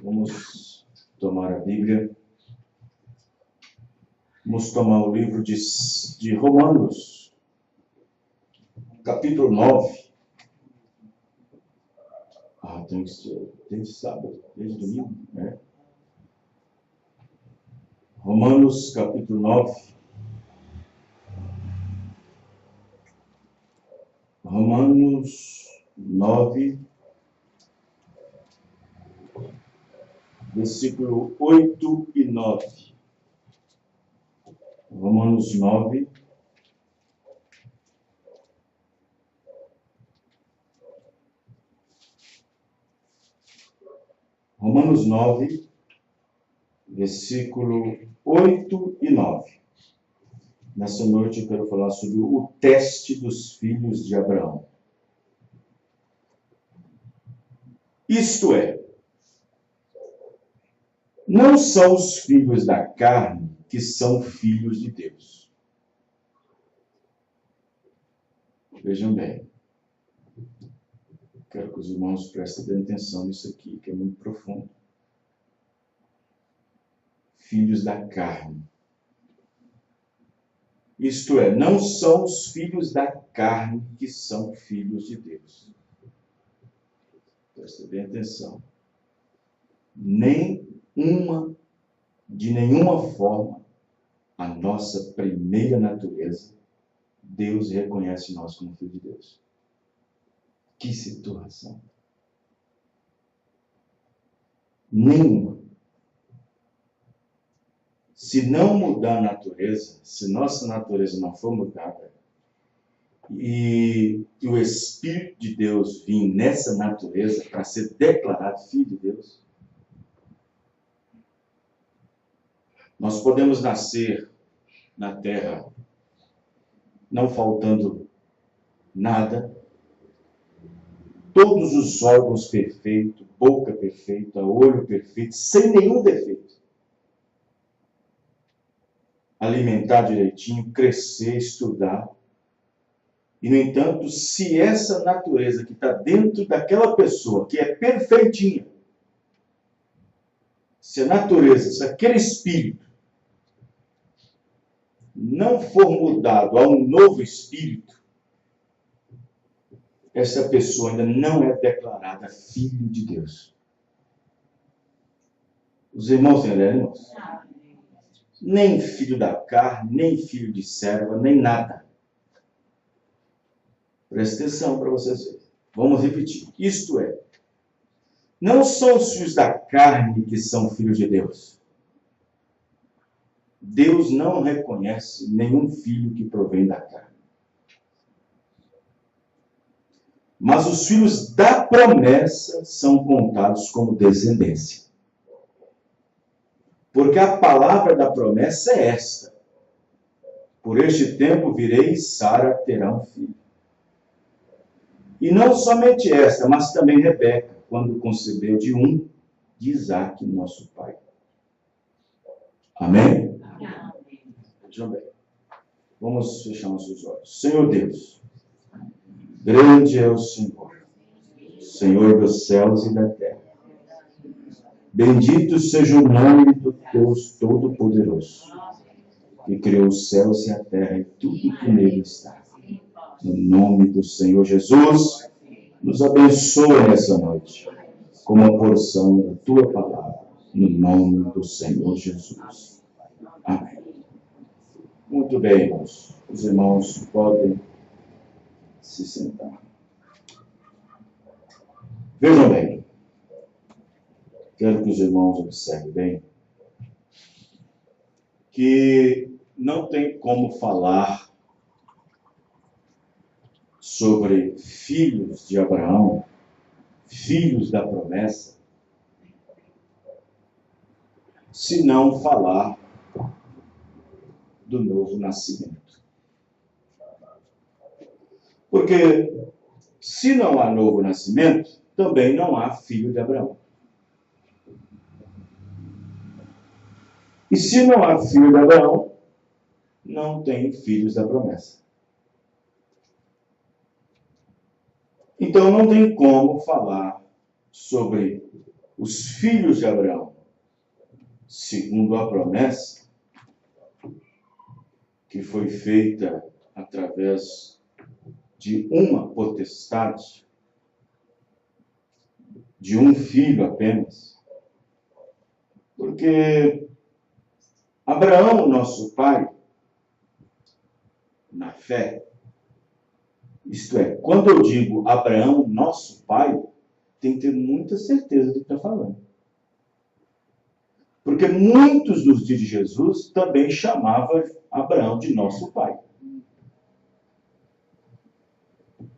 Vamos tomar a Bíblia. Vamos tomar o livro de Romanos, capítulo 9. Tem que ser desde sábado, desde domingo, né? Romanos, capítulo 9. Romanos 9, versículo 8 e 9. Romanos 9, Romanos 9, versículo 8 e 9. Nessa noite eu quero falar sobre o teste dos filhos de Abraão. Isto é, não são os filhos da carne que são filhos de Deus. Vejam bem. Quero que os irmãos prestem bem atenção nisso aqui, que é muito profundo. Filhos da carne. Isto é, não são os filhos da carne que são filhos de Deus. Prestem bem atenção. De nenhuma forma, a nossa primeira natureza, Deus reconhece nós como filho de Deus. Que situação! Nenhuma. Se não mudar a natureza, se nossa natureza não for mudada, e o Espírito de Deus vir nessa natureza para ser declarado filho de Deus, nós podemos nascer na terra não faltando nada, todos os órgãos perfeitos, boca perfeita, olho perfeito, sem nenhum defeito. Alimentar direitinho, crescer, estudar. E, no entanto, se essa natureza que está dentro daquela pessoa, que é perfeitinha, se a natureza, se aquele espírito não for mudado a um novo espírito, essa pessoa ainda não é declarada filho de Deus. Os irmãos entenderam, irmãos? Nem filho da carne, nem filho de serva, nem nada. Presta atenção para vocês verem. Vamos repetir. Isto é, não são os filhos da carne que são filhos de Deus. Deus não reconhece nenhum filho que provém da carne. Mas os filhos da promessa são contados como descendência. Porque a palavra da promessa é esta: por este tempo virei e Sara terá um filho. E não somente esta, mas também Rebeca, quando concebeu de Isaque, nosso pai. Amém? Vejam bem. Vamos fechar nossos olhos. Senhor Deus, grande é o Senhor, Senhor dos céus e da terra. Bendito seja o nome do Deus Todo-Poderoso, que criou os céus e a terra e tudo que nele está. No nome do Senhor Jesus, nos abençoa nessa noite, com uma porção da tua palavra, no nome do Senhor Jesus. Amém. Muito bem, irmãos. Os irmãos podem se sentar. Vejam bem. Quero que os irmãos observem bem que não tem como falar sobre filhos de Abraão, filhos da promessa, se não falar do novo nascimento. Porque se não há novo nascimento, também não há filho de Abraão. E se não há filho de Abraão, não tem filhos da promessa. Então não tem como falar sobre os filhos de Abraão, segundo a promessa que foi feita através de uma potestade, de um filho apenas. Porque Abraão, nosso pai, na fé, isto é, quando eu digo Abraão, nosso pai, tem que ter muita certeza do que está falando. Porque muitos dos dias de Jesus também chamavam Abraão de nosso pai.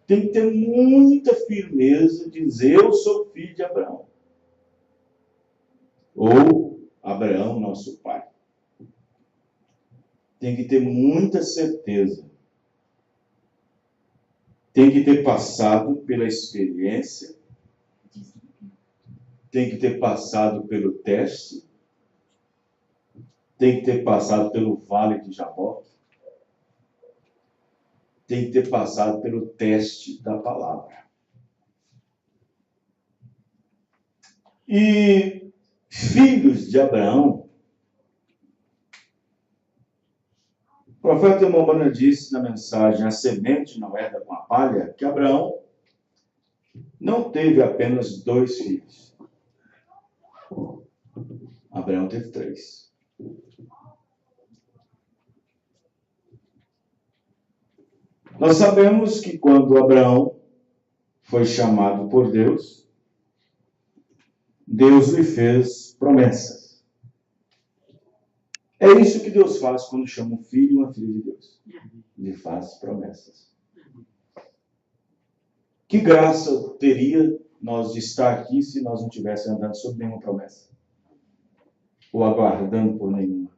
Tem que ter muita firmeza de dizer, eu sou filho de Abraão. Ou Abraão, nosso pai. Tem que ter muita certeza. Tem que ter passado pela experiência. Tem que ter passado pelo teste. Tem que ter passado pelo vale de Jaboque. Tem que ter passado pelo teste da palavra. E filhos de Abraão, o profeta Mombana disse na mensagem, a semente não herda com a palha, que Abraão não teve apenas 2 filhos. Abraão teve 3. Nós sabemos que quando Abraão foi chamado por Deus, Deus lhe fez promessas. É isso que Deus faz quando chama um filho e uma filha de Deus. Lhe faz promessas. Que graça teria nós de estar aqui se nós não estivéssemos andando sob nenhuma promessa? Ou aguardando por nenhuma?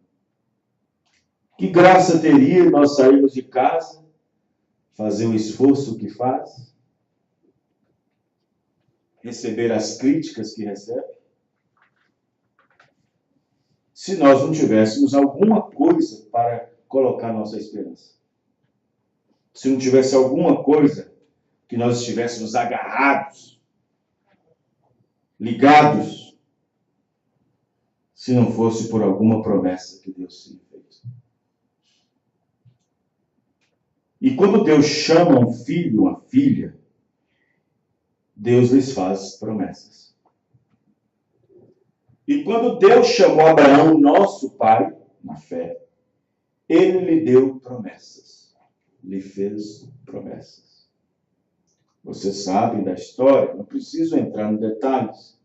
Que graça teria nós sairmos de casa, fazer o esforço que faz, receber as críticas que recebe, se nós não tivéssemos alguma coisa para colocar nossa esperança? Se não tivesse alguma coisa que nós estivéssemos agarrados, ligados, se não fosse por alguma promessa que Deus tinha feito. E quando Deus chama um filho, uma filha, Deus lhes faz promessas. E quando Deus chamou Abraão, nosso pai, na fé, ele lhe deu promessas. Lhe fez promessas. Vocês sabem da história, não preciso entrar em detalhes.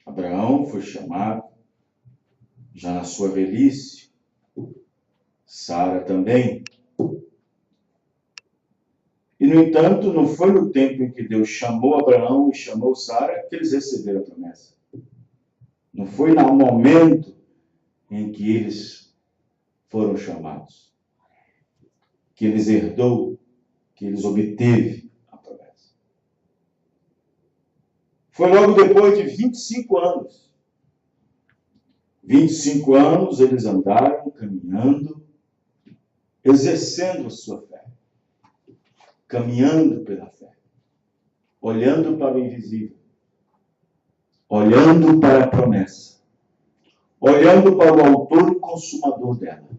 Abraão foi chamado, já na sua velhice, Sara também. E, no entanto, não foi no tempo em que Deus chamou Abraão e chamou Sara que eles receberam a promessa. Não foi no momento em que eles foram chamados, que eles herdou, que eles obteve a promessa. Foi logo depois de 25 anos. 25 anos eles andaram caminhando, exercendo a sua fé. Caminhando pela fé, olhando para o invisível, olhando para a promessa, olhando para o autor e consumador dela,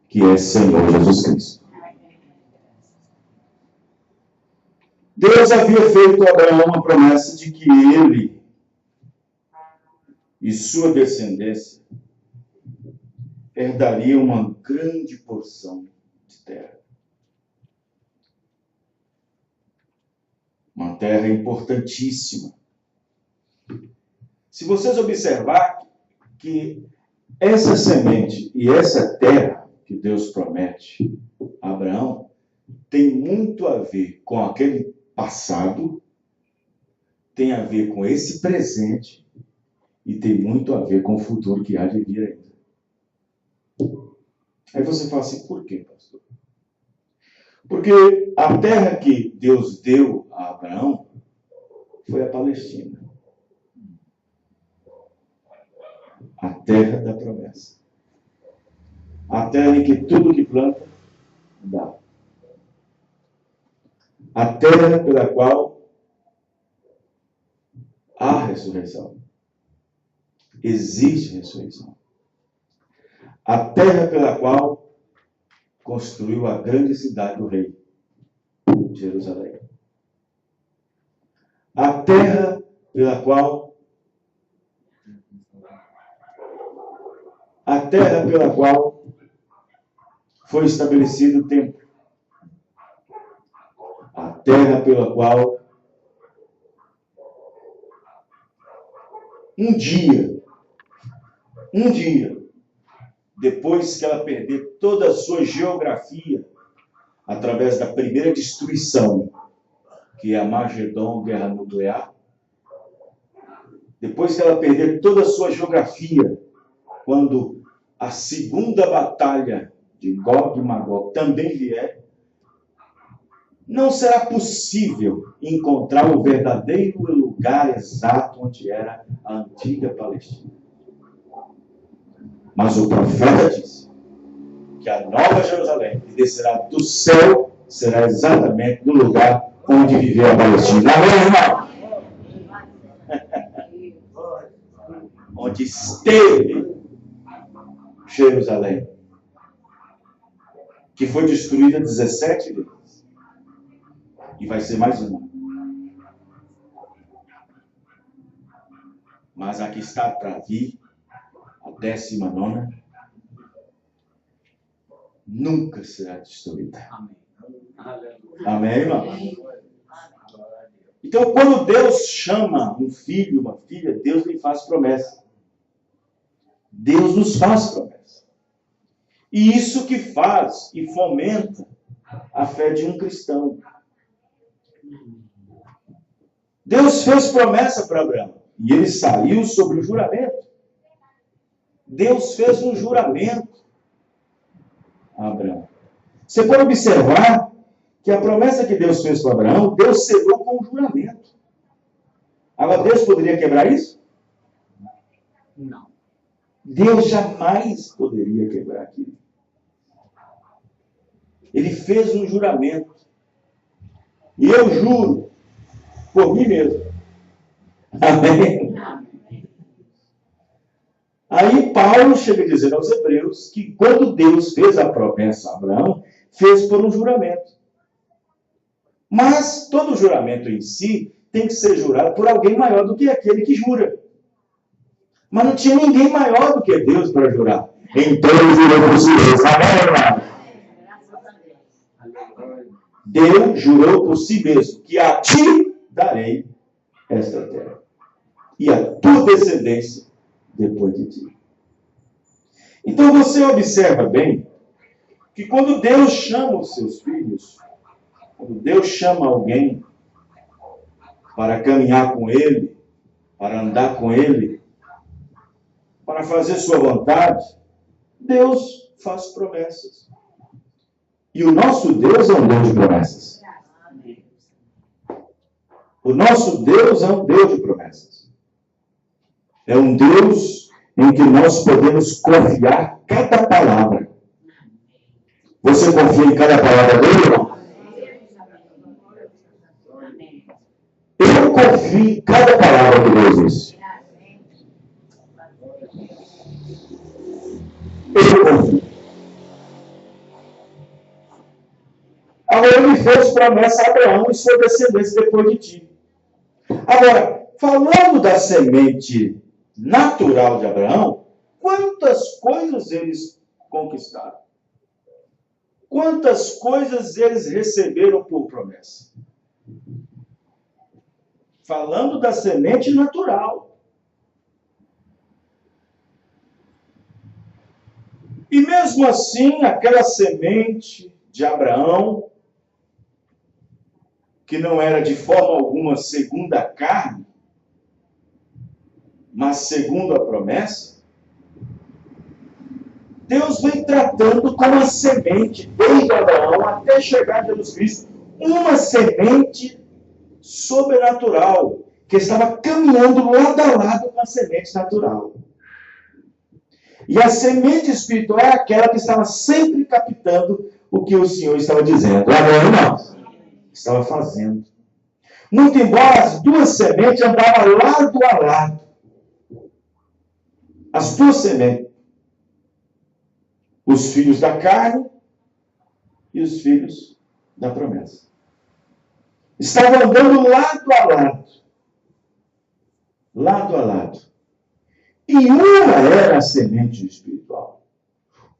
que é Senhor Jesus Cristo. Deus havia feito a Abraão uma promessa de que ele e sua descendência herdariam uma grande porção de terra. Uma terra importantíssima. Se vocês observar que essa semente e essa terra que Deus promete a Abraão tem muito a ver com aquele passado, tem a ver com esse presente e tem muito a ver com o futuro que há de vir ainda. Aí você fala assim, por quê, pastor? Porque a terra que Deus deu a Abraão foi a Palestina. A terra da promessa. A terra em que tudo que planta, dá. A terra pela qual há ressurreição. Existe ressurreição. A terra pela qual construiu a grande cidade do rei, Jerusalém. A terra pela qual foi estabelecido o templo. A terra pela qual um dia, depois que ela perder toda a sua geografia, através da primeira destruição, que é a Magedon, guerra nuclear, depois que ela perder toda a sua geografia, quando a segunda batalha de Gog e Magog também vier, não será possível encontrar o verdadeiro lugar exato onde era a antiga Palestina. Mas o profeta disse que a nova Jerusalém, que descerá do céu, será exatamente no lugar onde viveu a Palestina. Amém, irmão? Onde esteve Jerusalém, que foi destruída 17 vezes. E vai ser mais uma. Mas aqui está para vir a 19ª, nunca será destruída. Amém, irmão? Então, quando Deus chama um filho, uma filha, Deus lhe faz promessa. Deus nos faz promessa. E isso que faz e fomenta a fé de um cristão. Deus fez promessa para Abraão. E ele saiu sobre o juramento. Deus fez um juramento a Abraão. Você pode observar que a promessa que Deus fez para Abraão, Deus selou com um juramento. Agora, Deus poderia quebrar isso? Não. Deus jamais poderia quebrar aquilo. Ele fez um juramento. E eu juro por mim mesmo. Amém? Aí Paulo chega a dizer aos Hebreus que quando Deus fez a promessa a Abraão, fez por um juramento. Mas todo juramento em si tem que ser jurado por alguém maior do que aquele que jura. Mas não tinha ninguém maior do que Deus para jurar. Então ele jurou por si mesmo. Amém, irmão? Deus jurou por si mesmo que a ti darei esta terra. E a tua descendência depois de ti. Então você observa bem que quando Deus chama os seus filhos, quando Deus chama alguém para caminhar com Ele, para andar com Ele, para fazer sua vontade, Deus faz promessas. E o nosso Deus é um Deus de promessas. O nosso Deus é um Deus de promessas. É um Deus em que nós podemos confiar cada palavra. Você confia em cada palavra dele, irmão? Eu confio em cada palavra que Deus disse. Eu confio. Agora ele fez promessa a Abraão e sua descendência depois de ti. Agora, falando da semente natural de Abraão, quantas coisas eles conquistaram? Quantas coisas eles receberam por promessa? Falando da semente natural. E mesmo assim, aquela semente de Abraão, que não era de forma alguma segundo a carne, mas segundo a promessa, Deus vem tratando como a semente, desde Abraão até chegar a Jesus Cristo, uma semente sobrenatural, que estava caminhando lado a lado com a semente natural. E a semente espiritual é aquela que estava sempre captando o que o Senhor estava dizendo. Amém, irmãos? Estava fazendo. Muito embora as duas sementes andavam lado a lado. As duas sementes. Os filhos da carne e os filhos da promessa. Estavam andando lado a lado. Lado a lado. E uma era a semente espiritual.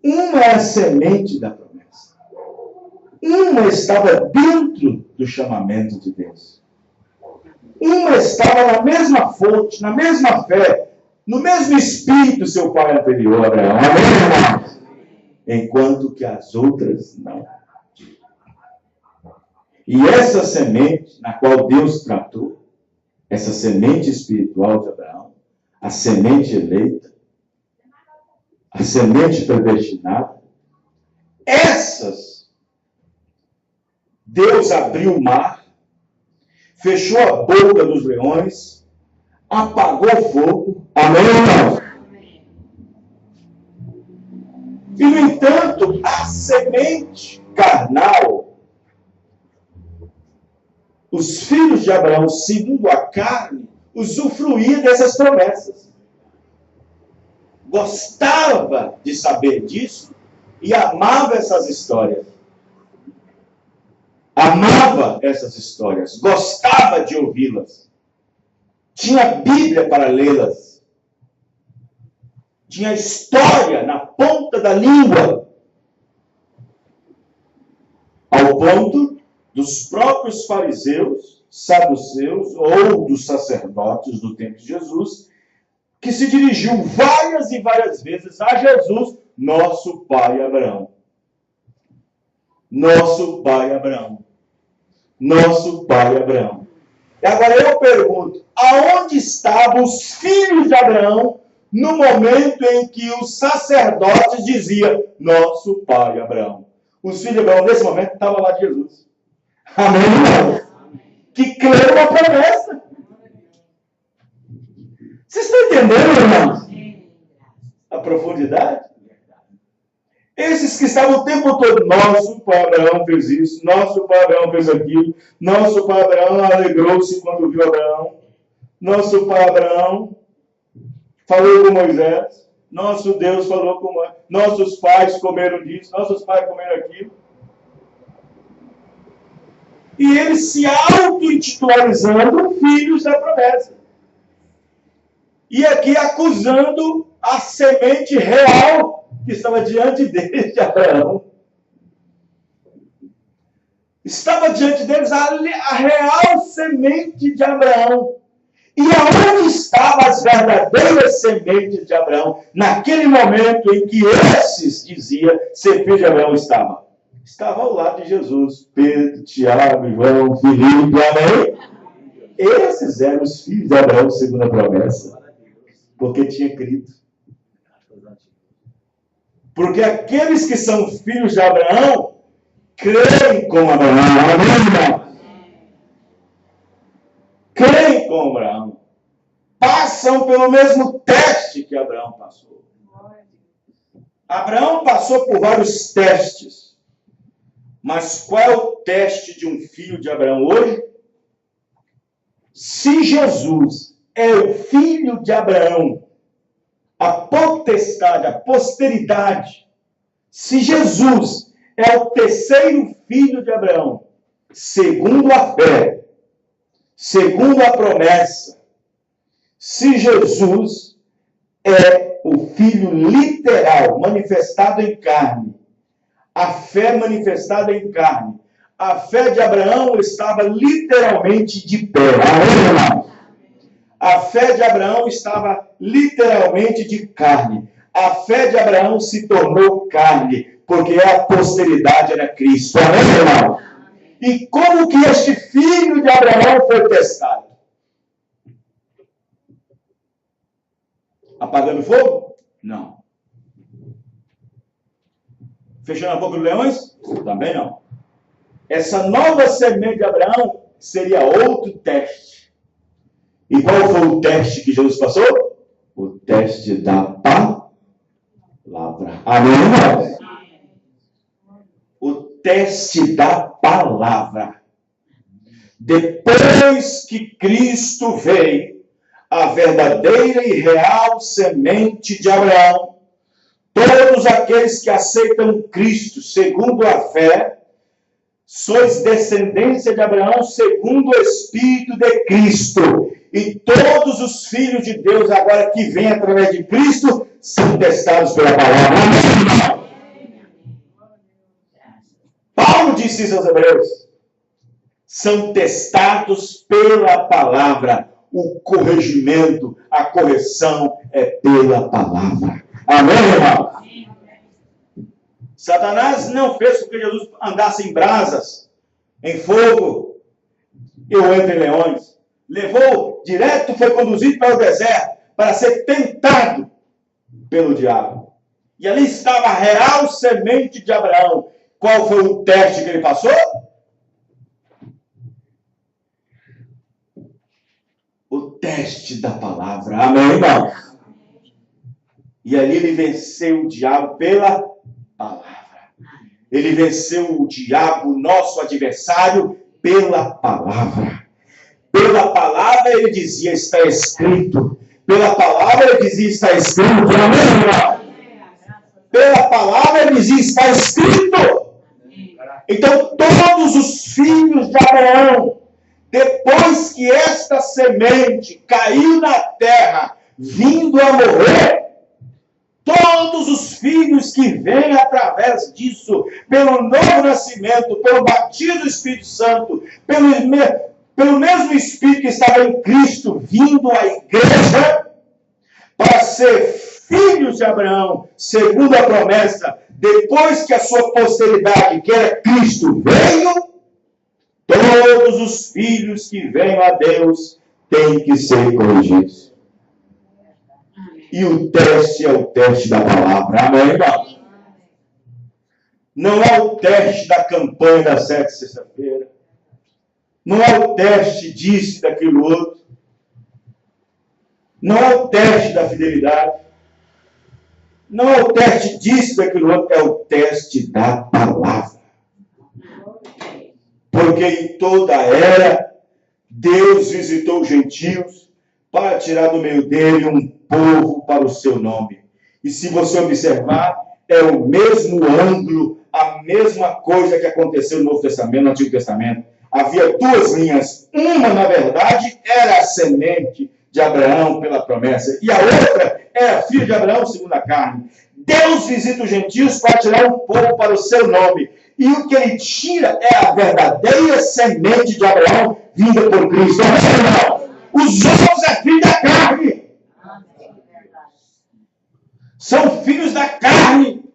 Uma era a semente da promessa. Uma estava dentro do chamamento de Deus. Uma estava na mesma fonte, na mesma fé, no mesmo espírito seu pai anterior, Abraão. Amém, enquanto que as outras não. E essa semente na qual Deus tratou, essa semente espiritual de Abraão, a semente eleita, a semente predestinada, essas, Deus abriu o mar, fechou a boca dos leões, apagou o fogo. Amém? E, no entanto, a semente carnal, os filhos de Abraão, segundo a carne, usufruía dessas promessas. Gostava de saber disso e amava essas histórias. Amava essas histórias, gostava de ouvi-las. Tinha Bíblia para lê-las. Tinha história na ponta da língua. Ao ponto dos próprios fariseus, saduceus ou dos sacerdotes do tempo de Jesus, que se dirigiu várias e várias vezes a Jesus, nosso pai Abraão. Nosso pai Abraão. Nosso pai Abraão. E agora eu pergunto, aonde estavam os filhos de Abraão no momento em que os sacerdotes diziam, nosso pai Abraão? Os filhos de Abraão, nesse momento, estavam lá de Jesus. Amém, irmãos? Que creram na promessa. Vocês estão entendendo, irmãos? A profundidade? Esses que estavam o tempo todo, nosso pai Abraão fez isso, nosso pai Abraão fez aquilo, nosso pai Abraão alegrou-se quando viu Abraão, nosso pai Abraão falou com Moisés, nosso Deus falou com Moisés, nossos pais comeram disso, nossos pais comeram aquilo. E eles se auto-intitularizando filhos da promessa. E aqui acusando a semente real que estava diante deles de Abraão. Estava diante deles a real semente de Abraão. E aonde estavam as verdadeiras sementes de Abraão? Naquele momento em que esses diziam ser filho de Abraão estava. Estava ao lado de Jesus. Pedro, Tiago, João, Filipe, amém? Esses eram os filhos de Abraão segundo a promessa. Porque tinha crido. Porque aqueles que são filhos de Abraão, creem com Abraão. Amém? Creem com Abraão. Passam pelo mesmo teste que Abraão passou. Abraão passou por vários testes. Mas qual é o teste de um filho de Abraão hoje? Se Jesus é o filho de Abraão, a potestade, a posteridade, se Jesus é o terceiro filho de Abraão, segundo a fé, segundo a promessa, se Jesus é o filho literal, manifestado em carne, a fé manifestada em carne, a fé de Abraão estava literalmente de pé. Amém? A fé de Abraão estava literalmente de carne. A fé de Abraão se tornou carne, porque a posteridade era Cristo. Amém, irmão? E como que este filho de Abraão foi testado? Apagando fogo? Não. Fechando a boca dos leões? Também não. Essa nova semente de Abraão seria outro teste. E qual foi o teste que Jesus passou? O teste da palavra. Amém, irmãos? O teste da palavra. Depois que Cristo veio, a verdadeira e real semente de Abraão, todos aqueles que aceitam Cristo segundo a fé, sois descendência de Abraão segundo o Espírito de Cristo. E todos os filhos de Deus agora que vêm através de Cristo são testados pela palavra. Paulo disse isso aos Hebreus. São testados pela palavra. O corrigimento, a correção é pela palavra. Amém, irmão? Satanás não fez com que Jesus andasse em brasas, em fogo, eu entre leões. Levou direto, foi conduzido para o deserto, para ser tentado pelo diabo. E ali estava a real semente de Abraão. Qual foi o teste que ele passou? O teste da palavra. Amém, irmão? E ali ele venceu o diabo pela palavra. Ele venceu o diabo, nosso adversário, pela palavra. Pela palavra ele dizia, está escrito. Pela palavra ele dizia, está escrito. Amém, irmão? Pela palavra ele dizia, está escrito. Então todos os filhos de Abraão, depois que esta semente caiu na terra, vindo a morrer, todos os filhos que vêm através disso, pelo novo nascimento, pelo batismo do Espírito Santo, pelo mesmo Espírito que estava em Cristo, vindo à igreja, para ser filhos de Abraão, segundo a promessa, depois que a sua posteridade, que era Cristo, veio, todos os filhos que vêm a Deus têm que ser corrigidos. E o teste é o teste da palavra. Amém, irmão? Não é o teste da campanha da 7ª sexta-feira. Não é o teste disso e daquilo outro. Não é o teste da fidelidade. Não é o teste disso e daquilo outro. É o teste da palavra. Porque em toda a era, Deus visitou os gentios para tirar do meio dele um povo para o seu nome. E se você observar, é o mesmo ângulo, a mesma coisa que aconteceu no Novo Testamento, no Antigo Testamento. Havia duas linhas. Uma, na verdade, era a semente de Abraão pela promessa. E a outra era filho de Abraão segundo a carne. Deus visita os gentios para tirar um povo para o seu nome. E o que ele tira é a verdadeira semente de Abraão vinda por Cristo. Os outros é filho da carne. São filhos da carne.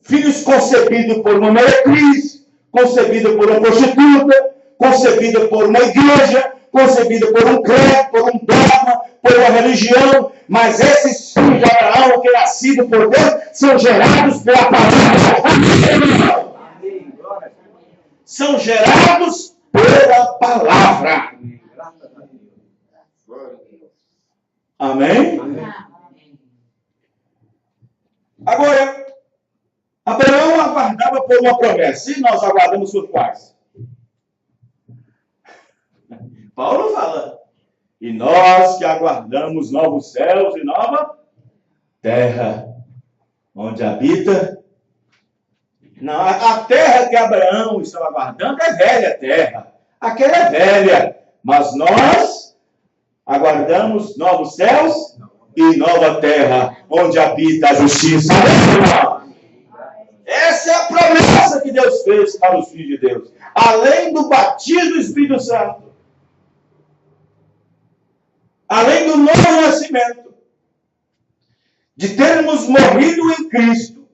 Filhos concebidos por uma meretriz, concebidos por uma prostituta, concebidos por uma igreja, concebidos por um credo, por um dogma, por uma religião. Mas esses filhos de Abraão, que nascidos por Deus, são gerados pela palavra. São gerados pela palavra. Amém? Agora, Abraão aguardava por uma promessa. E nós aguardamos por quais? Paulo fala. E nós que aguardamos novos céus e nova terra, onde habita. Não, a terra que Abraão estava aguardando é velha terra. Aquela é velha. Mas nós aguardamos novos céus e nova terra, onde habita a justiça. Essa é a promessa que Deus fez para os filhos de Deus. Além do batismo do Espírito Santo, além do novo nascimento, de termos morrido em Cristo,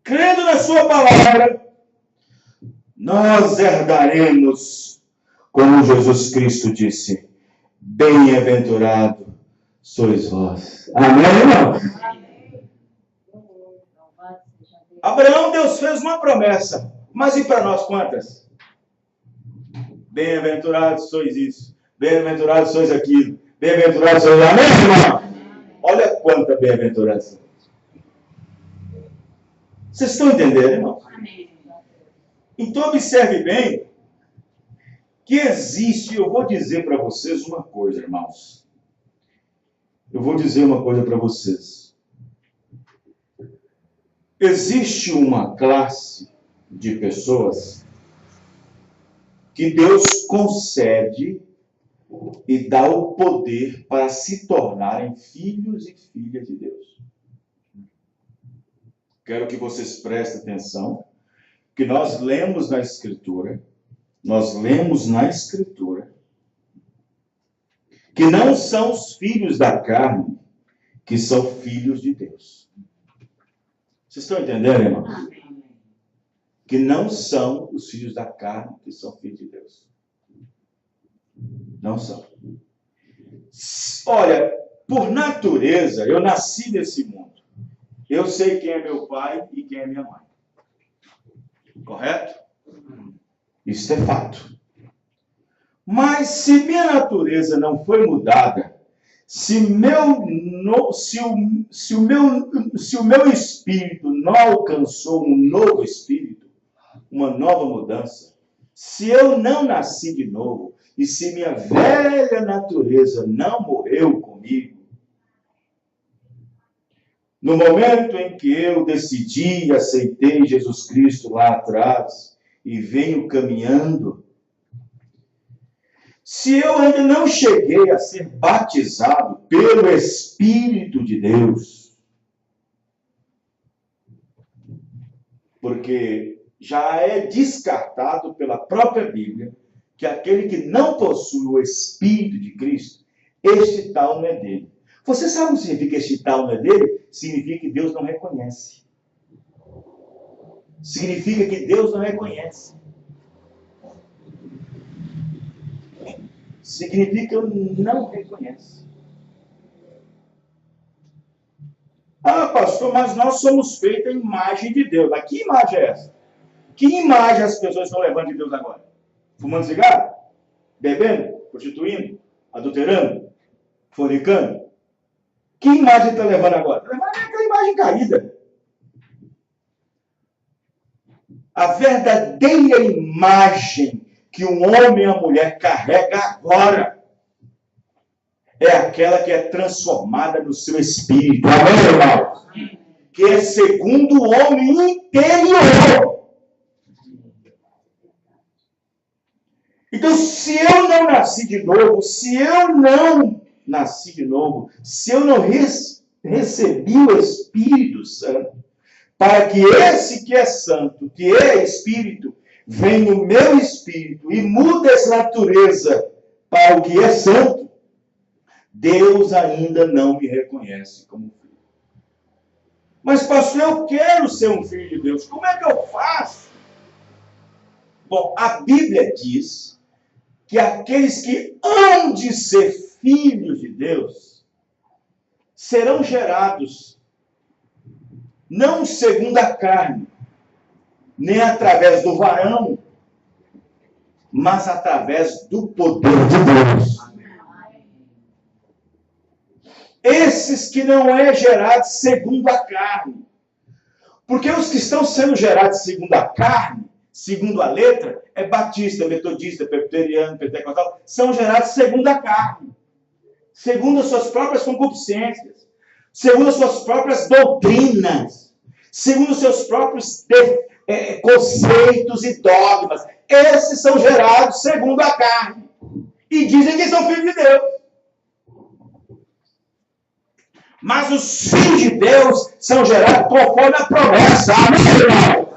crendo na sua palavra, nós herdaremos, como Jesus Cristo disse, bem-aventurado sois vós. Amém, irmãos? Abraão, Deus fez uma promessa, mas e para nós quantas? Bem-aventurados sois isso, bem-aventurados sois aquilo, bem-aventurados sois... Amém, irmão? Olha quanta bem-aventurança. Vocês estão entendendo, irmão? Então observe bem que existe, eu vou dizer para vocês uma coisa, irmãos. Eu vou dizer uma coisa para vocês. Existe uma classe de pessoas que Deus concede e dá o poder para se tornarem filhos e filhas de Deus. Quero que vocês prestem atenção, que nós lemos na Escritura, que não são os filhos da carne que são filhos de Deus. Vocês estão entendendo, irmãos? Que não são os filhos da carne que são filhos de Deus. Não são. Olha, por natureza, eu nasci nesse mundo. Eu sei quem é meu pai e quem é minha mãe. Correto? Isso é fato. Mas se minha natureza não foi mudada, se o meu espírito não alcançou um novo espírito, uma nova mudança, se eu não nasci de novo, e se minha velha natureza não morreu comigo, no momento em que eu decidi e aceitei Jesus Cristo lá atrás, e venho caminhando, se eu ainda não cheguei a ser batizado pelo Espírito de Deus, porque já é descartado pela própria Bíblia que aquele que não possui o Espírito de Cristo, este tal não é dele. Você sabe o que significa este tal não é dele? Significa que Deus não reconhece. Significa que Deus não reconhece. Significa que eu não reconheço. Ah, pastor, mas nós somos feitos a imagem de Deus. Mas que imagem é essa? Que imagem as pessoas estão levando de Deus agora? Fumando cigarro? Bebendo? Prostituindo? Adulterando? Fornicando? Que imagem está levando agora? Está levando aquela imagem caída. A verdadeira imagem que um homem e uma mulher carrega agora é aquela que é transformada no seu espírito. Amém, irmão? Que é segundo o homem interior. Então, se eu não nasci de novo, se eu não recebi o Espírito Santo, para que esse que é santo, que é Espírito, venha no meu espírito e muda essa natureza para o que é santo, Deus ainda não me reconhece como filho. Mas, pastor, eu quero ser um filho de Deus. Como é que eu faço? Bom, a Bíblia diz que aqueles que hão de ser filhos de Deus serão gerados não segundo a carne, nem através do varão, mas através do poder de Deus. Esses que não é gerado segundo a carne. Porque os que estão sendo gerados segundo a carne, segundo a letra, é batista, metodista, presbiteriano, pentecostal, são gerados segundo a carne. Segundo as suas próprias concupiscências. Segundo as suas próprias doutrinas. Segundo os seus próprios conceitos e dogmas. Esses são gerados segundo a carne. E dizem que são filhos de Deus. Mas os filhos de Deus são gerados conforme a promessa. Amém?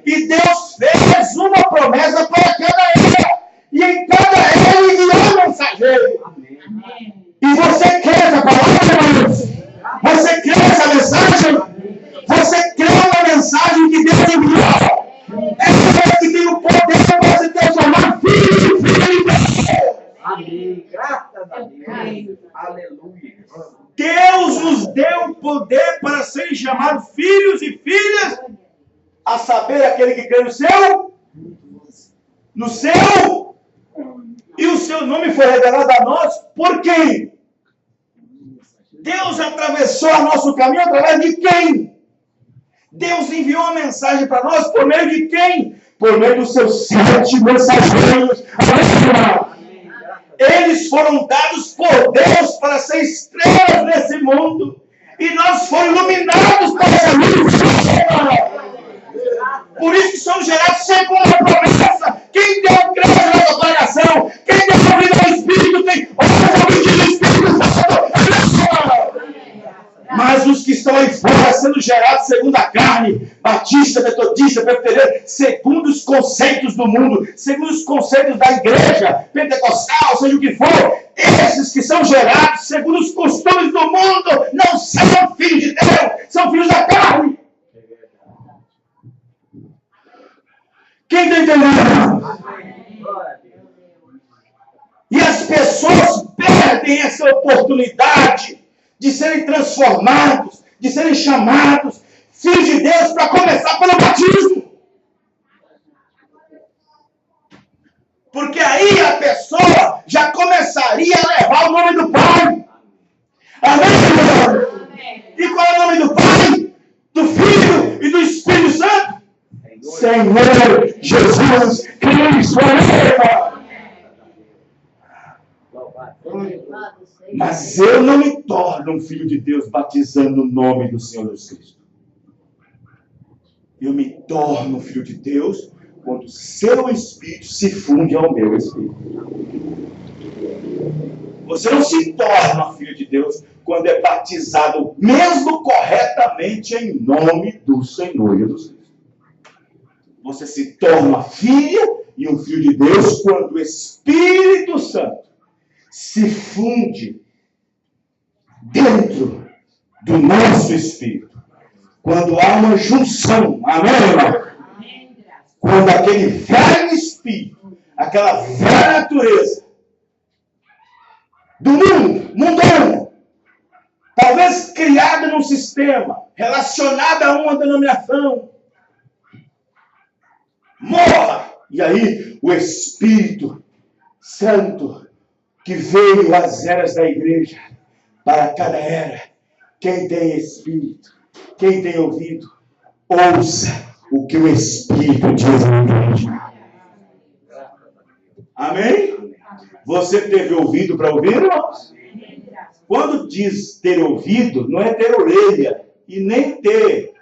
E Deus fez uma promessa para cada era. E em cada era ele enviou um mensageiro. Amém. E você crê essa palavra? Você crê essa mensagem? Você crê na mensagem que Deus enviou? É que tem o poder para se transformar filho de Deus. Amém. Graças a Deus. Aleluia. Deus nos deu o poder para serem chamados filhos e filhas, a saber, aquele que crê no céu, e o seu nome foi revelado a nós, por quem? Deus atravessou o nosso caminho através de quem? Deus enviou uma mensagem para nós por meio de quem? Por meio dos seus 7 mensageiros. Eles foram dados por Deus para ser estrelas nesse mundo. E nós fomos iluminados para essa luz. Por isso que somos gerados sempre uma promessa. Quem deu graça na sua pregação, quem deu vida ao Espírito, tem ouvido do Espírito Santo. Mas os que estão aí fora, sendo gerados segundo a carne, batista, metodista, presbiteriano, segundo os conceitos do mundo, segundo os conceitos da igreja, pentecostal, seja o que for, esses que são gerados segundo os costumes do mundo, não são filhos de Deus, são filhos da carne. Quem está entendendo? E as pessoas perdem essa oportunidade de serem transformados, de serem chamados filhos de Deus para começar pelo batismo. Porque aí a pessoa já começaria a levar o nome do Pai. Amém? E qual é o nome do Pai? Do Filho e do Espírito Santo? Senhor Jesus Cristo. Mas eu não me torno um filho de Deus batizando o nome do Senhor Jesus Cristo. Eu me torno um filho de Deus quando o seu Espírito se funde ao meu Espírito. Você não se torna filho de Deus quando é batizado, mesmo corretamente, em nome do Senhor Jesus Cristo. Você se torna filha e um filho de Deus quando o Espírito Santo se funde dentro do nosso espírito. Quando há uma junção, amém, irmão? Quando aquele velho espírito, aquela velha natureza do mundo, mundano, talvez criada num sistema, relacionada a uma denominação, morra. E aí o Espírito Santo que veio às eras da igreja, para cada era, quem tem Espírito, quem tem ouvido, ouça o que o Espírito diz à igreja. Amém? Você teve ouvido para ouvir, irmãos? Quando diz ter ouvido, não é ter orelha e nem ter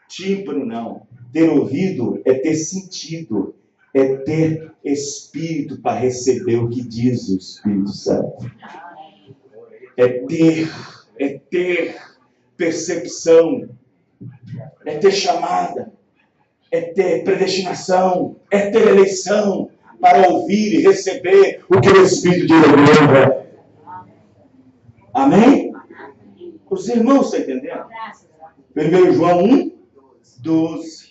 tímpano, não. Ter ouvido é ter sentido, é ter espírito para receber o que diz o Espírito Santo. É ter percepção, é ter chamada, é ter predestinação, é ter eleição para ouvir e receber o que o Espírito diz à igreja. Amém? Os irmãos estão entendendo? 1 João 1, 12.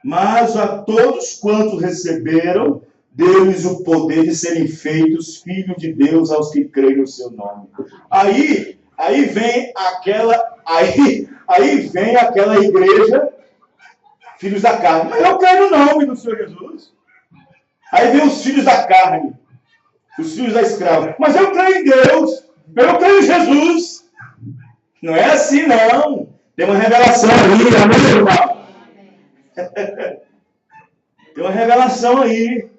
Mas a todos quantos receberam, deu-lhes o poder de serem feitos filhos de Deus aos que creem no seu nome. Aí vem aquela igreja, filhos da carne. Mas eu creio no nome do Senhor Jesus. Aí vem os filhos da carne, os filhos da escrava. Mas eu creio em Deus, eu creio em Jesus. Não é assim, não. Tem uma revelação ali, amém, irmão? Tem uma revelação aí.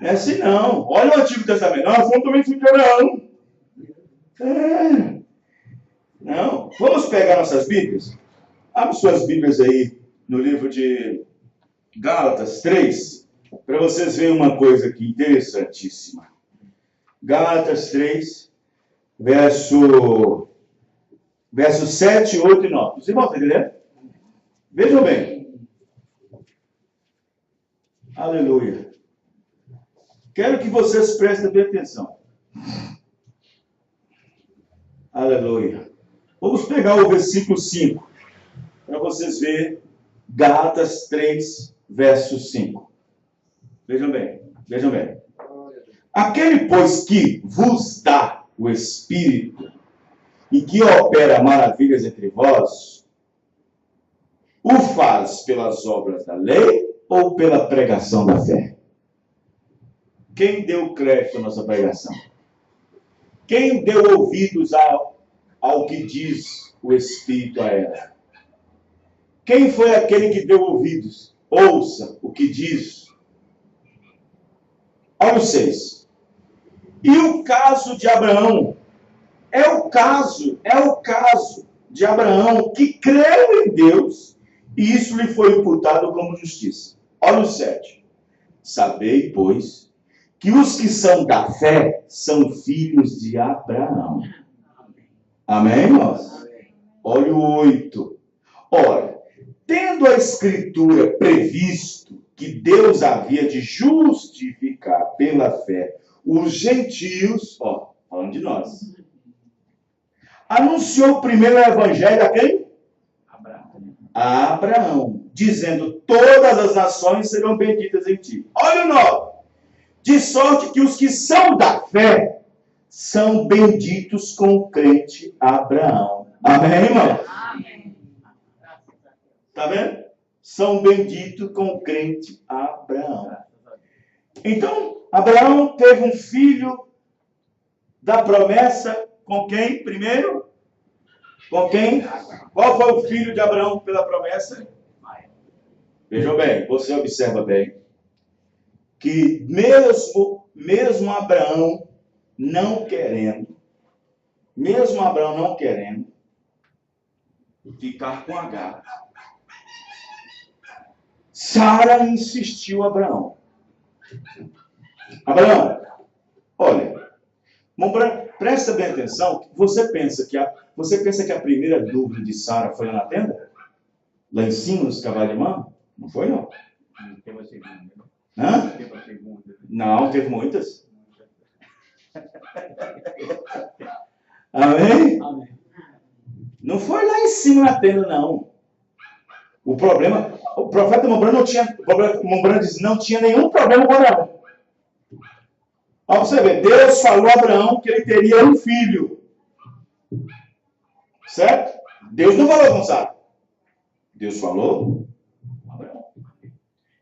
Não é assim não. Olha o Antigo Testamento. Não, não também filho não. Não. Vamos pegar nossas Bíblias? Abre suas Bíblias aí no livro de Gálatas 3, para vocês verem uma coisa aqui interessantíssima. Gálatas 3, verso 7, 8 e 9. Os irmãos estão entendendo? Vejam bem. Aleluia. Quero que vocês prestem bem atenção. Aleluia. Vamos pegar o versículo 5, para vocês verem. Gálatas 3, verso 5. Vejam bem, vejam bem. Aquele, pois, que vos dá o Espírito e que opera maravilhas entre vós, o faz pelas obras da lei ou pela pregação da fé? Quem deu crédito à nossa pregação? Quem deu ouvidos ao que diz o Espírito a ela? Quem foi aquele que deu ouvidos? Ouça o que diz. Olha o 6. E o caso de Abraão? É o caso de Abraão que creu em Deus e isso lhe foi imputado como justiça. Olha o 7. Sabei, pois, que os que são da fé são filhos de Abraão. Amém, irmãos? Olha o 8. Ora, tendo a Escritura previsto que Deus havia de justificar pela fé os gentios, falando de nós, anunciou primeiro o evangelho a quem? A Abraão, dizendo, todas as nações serão benditas em ti. Olha o 9. De sorte que os que são da fé são benditos com o crente Abraão. Amém, irmão? Amém. Tá vendo? São benditos com o crente Abraão. Então, Abraão teve um filho da promessa com quem primeiro? Com quem? Qual foi o filho de Abraão pela promessa? Vejam bem, você observa bem, que mesmo Abraão não querendo ficar com Agar, Sara insistiu a Abraão. Abraão, olha, presta bem atenção, você pensa que a primeira dúvida de Sara foi lá na tenda? Lá em cima, nos cavalos de mão? Não foi, não? Teve a segunda. Hã? Teve a segunda. Não, teve muitas. Amém? Amém. Não foi lá em cima na tenda, não. O profeta Mombrano não tinha nenhum problema com Abraão. Olha você ver, Deus falou a Abraão que ele teria um filho. Certo? Deus não falou com Sara. Deus falou com Abraão.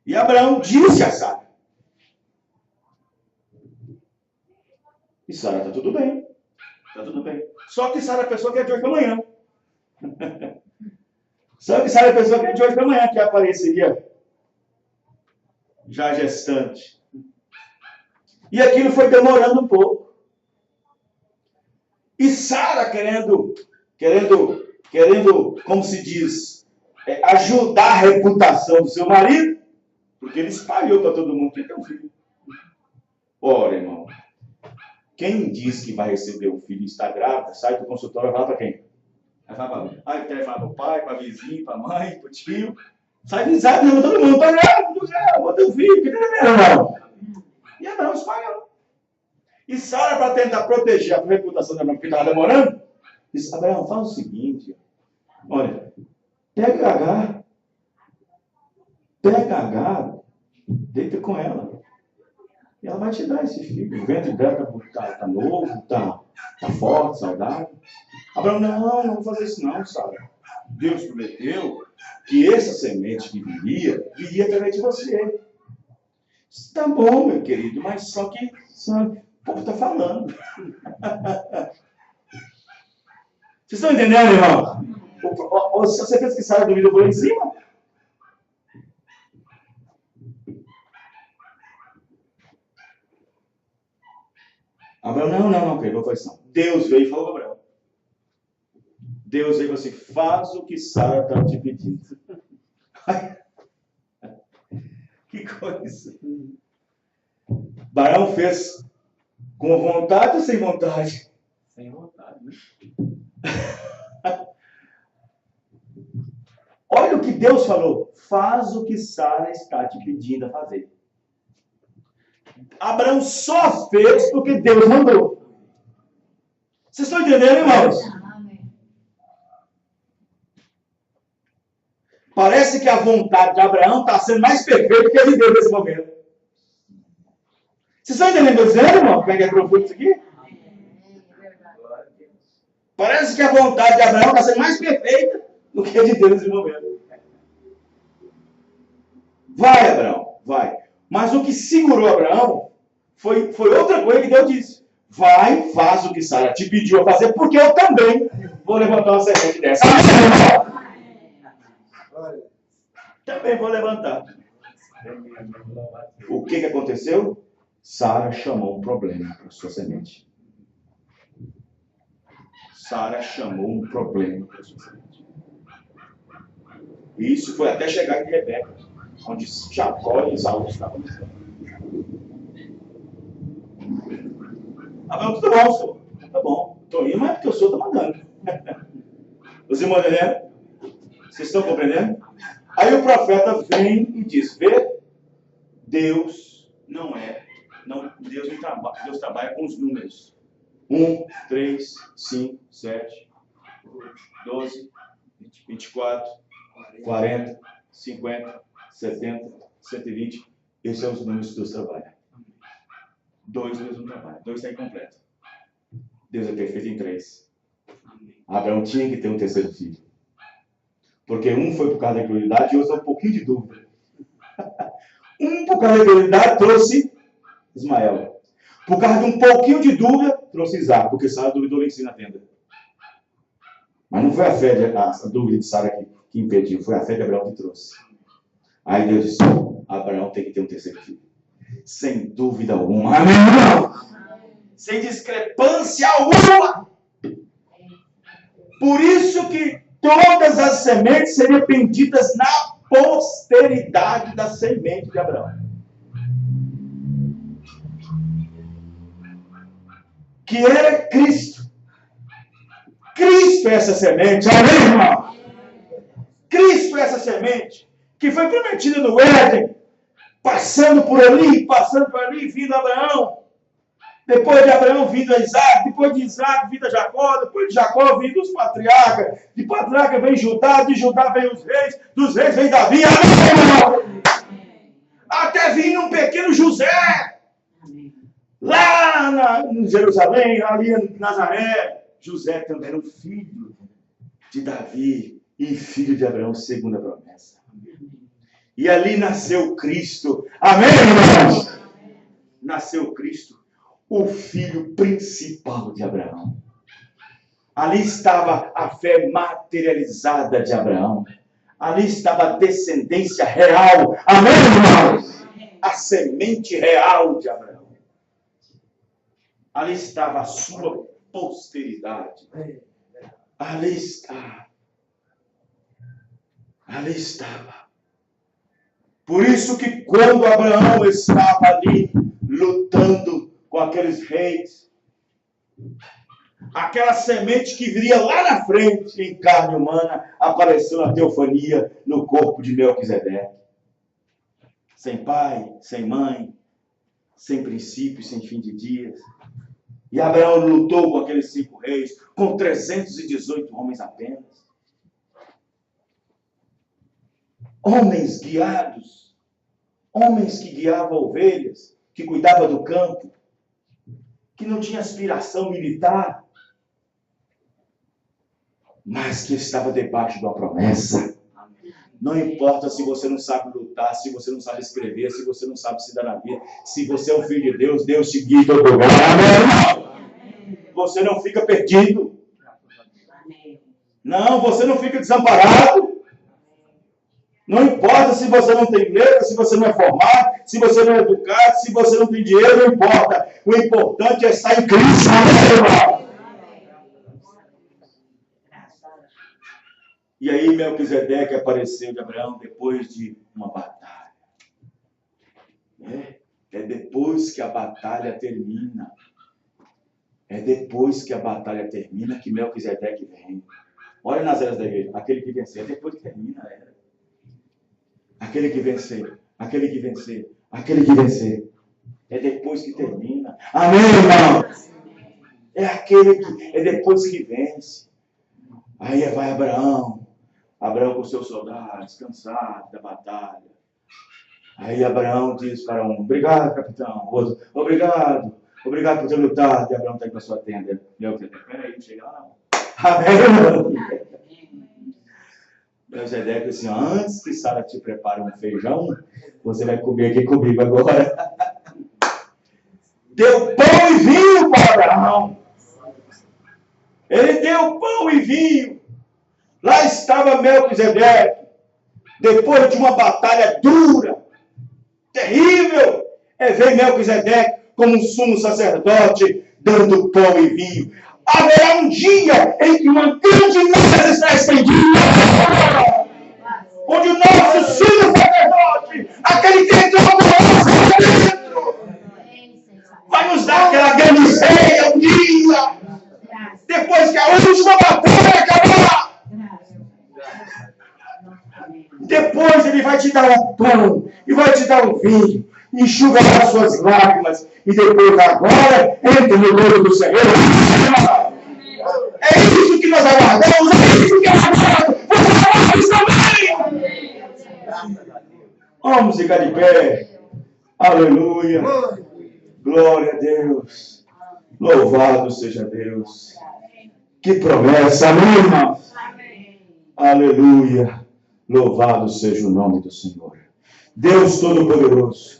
E Abraão disse a Sara. E Sara, está tudo bem. Está tudo bem. Só que Sara é a pessoa que é de hoje para amanhã. Só que Sara é a pessoa que é de hoje para amanhã, que apareceria já gestante. E aquilo foi demorando um pouco. E Sara querendo, como se diz, ajudar a reputação do seu marido, porque ele espalhou para todo mundo que tem um filho. Ora, irmão, quem diz que vai receber um filho e está grávida, sai do consultório e vai para quem? Vai para o pai, para a vizinha, para a mãe, para o tio. Sai dizendo todo mundo, está grávida, vou ter um filho, que não. E Abraão espalhou. E Sara, para tentar proteger a reputação da Abraão, porque estava demorando, disse, Abraão, faz o seguinte, olha, pega Agar, deita com ela. E ela vai te dar esse filho. O ventre dela está novo, está forte, saudável. Abraão, não vou fazer isso não, Sara. Deus prometeu que essa semente que viria através de você. Tá bom, meu querido, mas só que o povo está falando. Vocês estão entendendo, irmão? Você pensa que Sara duvida por lá em cima? Abraão, não, querido, não foi isso não. Deus veio e falou para Abraão. Deus veio e falou assim, faz o que Sara está te pedindo. Que coisa. Abraão fez com vontade ou sem vontade? Sem vontade, né? Olha o que Deus falou. Faz o que Sara está te pedindo a fazer. Abraão só fez porque Deus mandou. Vocês estão entendendo, irmãos? Parece que a vontade de Abraão está sendo mais perfeita que a de Deus nesse momento. Vocês estão entendendo, irmão? Como é que é profundo isso aqui? Parece que a vontade de Abraão está sendo mais perfeita do que a de Deus nesse momento. Vai, Abraão, vai. Mas o que segurou Abraão foi outra coisa que Deus disse. Vai, faz o que Sara te pediu a fazer, porque eu também vou levantar uma semente dessa. Glória também vou levantar. O que aconteceu? Sara chamou um problema para sua semente. Sara chamou um problema para sua semente. E isso foi até chegar em Rebeca, onde Jacó e Esaú estavam dizendo. Abraão, tudo bom, senhor? Tá bom. Estou indo, mas é porque o senhor está mandando. Os irmãos entendendo? Vocês estão compreendendo? Aí o profeta vem e diz, vê, Deus não é, Deus trabalha com os números. 1, 3, 5, 7, 12, 24, 40, 50, 70, 120. Esses são os números que Deus trabalha. 2 Deus não trabalha. 2 está incompleto. Deus é perfeito em 3. Abraão tinha que ter um terceiro filho. Porque um foi por causa da incredulidade e outro é um pouquinho de dúvida. Um por causa da incredulidade trouxe Ismael. Por causa de um pouquinho de dúvida, trouxe Isaac. Porque Sara duvidou lá em cima na tenda. Mas não foi a dúvida de Sara que impediu. Foi a fé de Abraão que trouxe. Aí Deus disse, Abraão tem que ter um terceiro filho. Sem dúvida alguma. Amém, irmão? Sem discrepância alguma. Por isso que todas as sementes seriam benditas na posteridade da semente de Abraão. Que é Cristo. Cristo é essa semente. Amém, irmão? Cristo é essa semente que foi prometida no Éden, passando por ali, vindo a Abraão. Depois de Abraão, vindo a Isaac. Depois de Isaac, vindo a Jacó. Depois de Jacó, vindo os patriarcas. De patriarca vem Judá. De Judá vem os reis. Dos reis vem Davi. Amém! Até vir um pequeno José. Lá em Jerusalém, ali em Nazaré. José também era um filho de Davi e filho de Abraão, segundo a promessa. E ali nasceu Cristo. Amém, irmãos? Nasceu Cristo, o filho principal de Abraão. Ali estava a fé materializada de Abraão. Ali estava a descendência real. Amém, irmãos? A semente real de Abraão. Ali estava a sua posteridade. Ali está. Ali estava. Por isso que quando Abraão estava ali lutando com aqueles reis, aquela semente que viria lá na frente em carne humana apareceu na teofania no corpo de Melquisedeque. Sem pai, sem mãe, sem princípio, sem fim de dias. E Abraão lutou com aqueles 5 reis, com 318 homens apenas. Homens guiados, homens que guiavam ovelhas, que cuidavam do campo, que não tinha aspiração militar, mas que estava debaixo de uma promessa. Não importa se você não sabe lutar, se você não sabe escrever, se você não sabe se dar na vida, se você é um filho de Deus, Deus te guia em todo lugar. Amém? Você não fica perdido. Não, você não fica desamparado. Não importa se você não tem letra, se você não é formado, se você não é educado, se você não tem dinheiro, não importa. O importante é estar em Cristo. Amém? E aí Melquisedeque apareceu de Abraão depois de uma batalha. É depois que a batalha termina. É depois que a batalha termina que Melquisedeque vem. Olha nas eras da igreja. Aquele que vencer, é depois que termina a era. Aquele que vencer, aquele que vencer, aquele que vencer. É depois que termina. Amém, irmão? É depois que vence. Aí vai Abraão com seus soldados, cansado da batalha. Aí Abraão diz para um, obrigado, capitão. Outro, obrigado por ter lutado. E Abraão está aí para sua tenda. Peraí, não chega lá não. Amém. Melquisedeque disse, antes que Sara te prepare um feijão, você vai comer aqui comigo agora. Deu pão e vinho para Abraão. Ele deu pão e vinho. Lá estava Melquisedeque, depois de uma batalha dura, terrível, ver Melquisedeque como um sumo sacerdote, dando pão e vinho. Haverá um dia em que uma grande mesa está estendida, onde o nosso sumo sacerdote, aquele que entrou por dentro, vai nos dar aquela grande ceia um dia, depois que a última batalha acabar. Depois ele vai te dar o pão e vai te dar o vinho, enxugará suas lágrimas, e depois agora entra no nome do Senhor. É isso que nós aguardamos, é isso que eu aguardo. Você também. Vamos ficar de pé. Aleluia. Glória a Deus. Louvado seja Deus. Que promessa, amém, irmãos? Aleluia. Louvado seja o nome do Senhor. Deus Todo-Poderoso.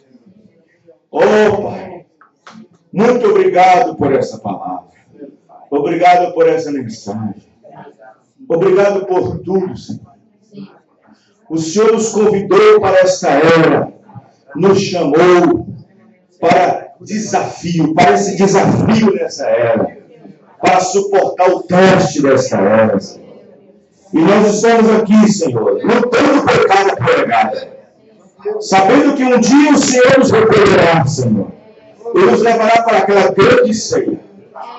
Oh, Pai, muito obrigado por essa palavra. Obrigado por essa mensagem. Obrigado por tudo, Senhor. O Senhor nos convidou para essa era. Nos chamou para desafio, para esse desafio nessa era. Para suportar o teste dessa era, Senhor. E nós estamos aqui, Senhor, lutando por cada pregada, sabendo que um dia o Senhor nos recolherá, Senhor, e nos levará para aquela grande ceia.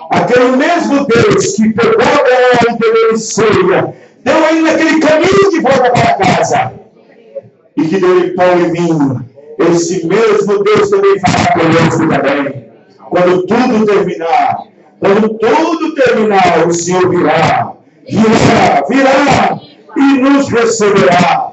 Aquele mesmo Deus que pegou Abraão pela ceia, deu ainda aquele caminho de volta para casa, e que deu-lhe pão e vinho. Esse mesmo Deus também fará conosco também. Quando tudo terminar, o Senhor virá e nos receberá.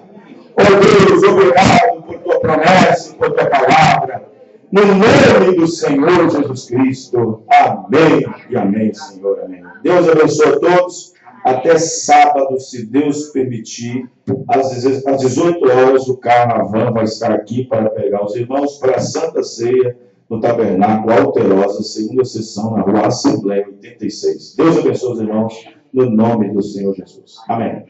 Ó Deus, obrigado por tua promessa, por tua palavra. No nome do Senhor Jesus Cristo. Amém e amém, Senhor. Amém. Deus abençoe a todos. Até sábado, se Deus permitir, às 18 horas, o carro, a van, vai estar aqui para pegar os irmãos para a Santa Ceia no Tabernáculo Alterosa, segunda sessão, na Rua Assembleia 86. Deus abençoe os irmãos, no nome do Senhor Jesus. Amém.